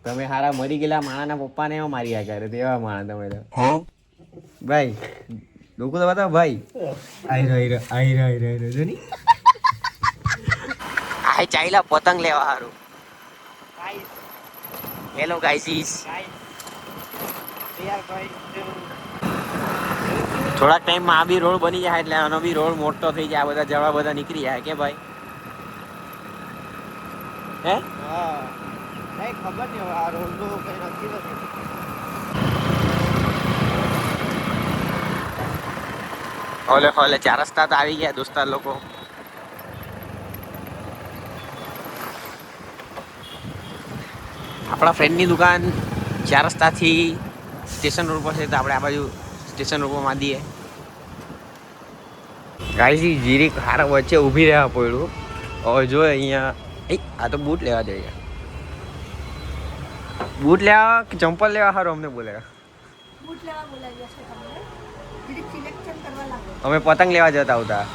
તમે હારા મરી ગયેલા માણાના પપ્પાને એવા માર્યા કરે તેવા માણા તમે તો ભાઈ લોકો તો બતાવો ભાઈ આઈ રહ્યો જો ની આ ચાઈલા પતંગ લેવા હારું હેલો ગાઈસ થોડાક ટાઈમમાં આ બી રોડ બની જાય એટલે આનો બી રોડ મોટો થઈ જાય બધા જવા બધા નીકળી જાય કે ભાઈ હે હા નહીં ખબર નહીં આ રોડ નો કઈ નક્કી નથી હોલે 4 રસ્તા તો આવી ગયા દોસ્તાર લોકો આપણા ફ્રેન્ડની દુકાન 4 રસ્તાથી સ્ટેશન રોડ પર છે તો આપણે આ બાજુ સ્ટેશન રોડ પર માંડીએ ગાઈસ જીરી હારા વચ્ચે ઊભી રહેવા પડ્યું હવે જો અહીંયા આ તો બૂટ લેવા જઈએ બૂટ લેવા કે ચંપલ લેવા હારો અમને બોલ્યા બૂટ લેવા બોલાવ્યા છે તમને જીરી સિલેક્શન કરવા લાગો અમે પતંગ લેવા જતા હતા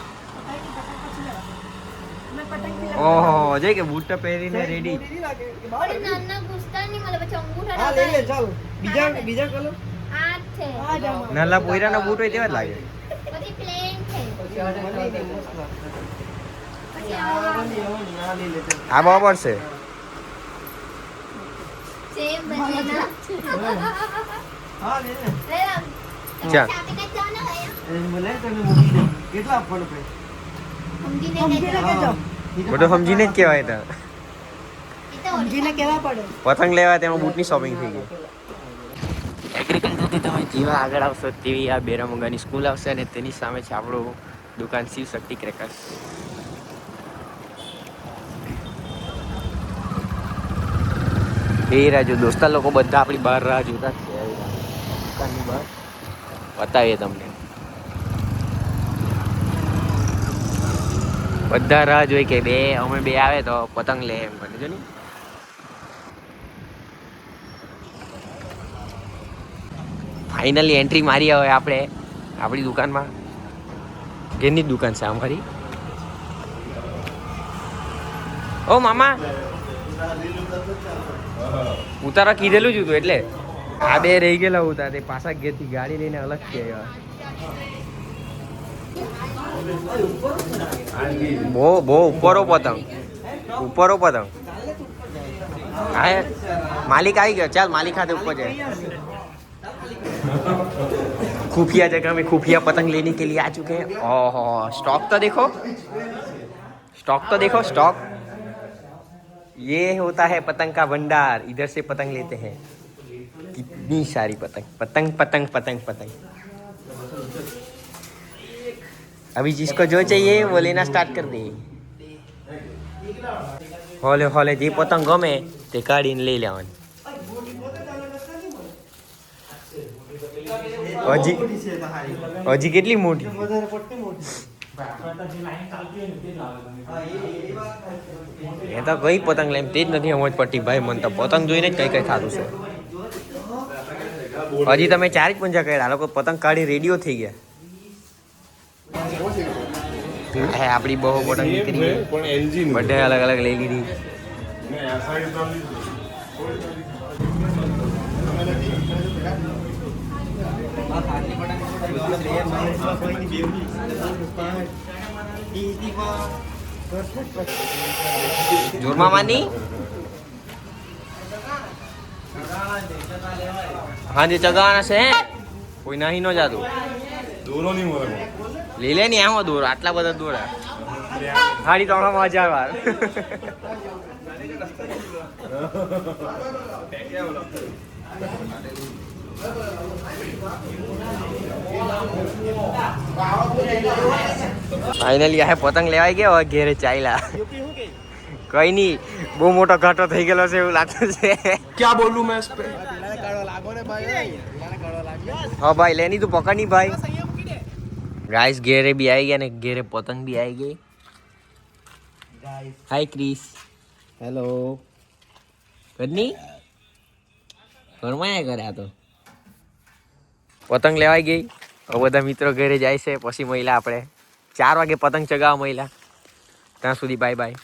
ઓહો જઈ કે બૂટ પહેરીને રેડી ઓરે નાના ગુસ્તા ની મને પછી અંગૂઠા હા લઈ લે ચાલ બીજા કલર આ છે નાના પોયરાના બૂટ હોય તેવા જ લાગે પછી પ્લેન છે પછી આ બરાબર છે સેમ બનેના હા લે લે ચા સાપે કઈ જાવ ના ગયા મને તમે મૂકી દે કેટલા આપવાનું ભાઈ સમજીને હા બધું સમજીને જ કહેવાય તો સમજીને કેવા પડે પતંગ લેવા તેમાં બૂટની શોપિંગ થઈ ગઈ એગ્રીકલ્ચરથી તમે જેવા આગળ આવશો તેવી આ બેરામંગાની સ્કૂલ આવશે અને તેની સામે છે આપણું દુકાન શિવ શક્તિ ક્રેકર્સ એ રાજુ દોસ્તાર લોકો બધા આપણી બહાર રાહ જોતા છે દુકાનની બહાર બતાવીએ તમને બધા રાહ જોઈ કે અમે બે આવે તો પતંગ લે એમ બને જો ની ફાઇનલી એન્ટ્રી મારી હવે આપણે આપણી દુકાનમાં ઘેરની જ દુકાન છે અમારી ઓ મામા ઉતારા કીધેલું જ હતું એટલે આ બે રહી ગયેલા ઉતાર તે પાછા ઘેરથી ગાડી લઈને અલગ થી આવ્યા બહુ ઉપરો પતંગ હા માલિક આવી ગયો ચાલ માલિક ખાતે ઉપર જાય खुफिया जगह में खुफिया पतंग लेने के लिए आ चुके हैं ओहो स्टॉक तो देखो स्टॉक ये होता है पतंग का भंडार इधर से पतंग लेते हैं कितनी सारी पतंग अभी जिसको जो चाहिए वो लेना स्टार्ट कर दे होले जे पतंग गमे ते काढीने लई लेवानी હજી કેટલી મોટી એ તો કઈ પતંગ લેમ તે જ નથી સમજ પડતી ભાઈ મને તો પતંગ જોઈને જ કઈ થતું છે હજી તમે 4 જ પંજા કર્યા લોકો પતંગ કાઢી રેડિયો થઈ ગયા હે આપણી બહુ પતંગ નીકળી બધા અલગ અલગ લઈ લીધી જોરમાં માની हाँ जी चगाना से कोई नहीं नो जादू દોરો નહીં મળે ले ले नहीं आવો દોર આટલા બધા દોર હાડી ત્રણ માં 1000 વાર फाइनली આ પતંગ લેવાઈ ગયો હવે ઘેરે ચાલ્યા કઈ નહીં બહુ મોટો ઘાટો થઈ ગયેલો છે એવું લાગતું છે क्या बोलूं मैं इस पे हाँ भाई लेनी तो पकड़नी भाई गाइस घेरे भी आई गया ने घेरे पतंग भी आई गई हाय क्रिस हेलो कदनी ઘરમાં કરે આ તો પતંગ લેવાઈ ગઈ હવે બધા મિત્રો ઘરે જાય છે પછી મહિલા આપણે 4 વાગે પતંગ ચગાવવા મહિલા ત્યાં સુધી બાય બાય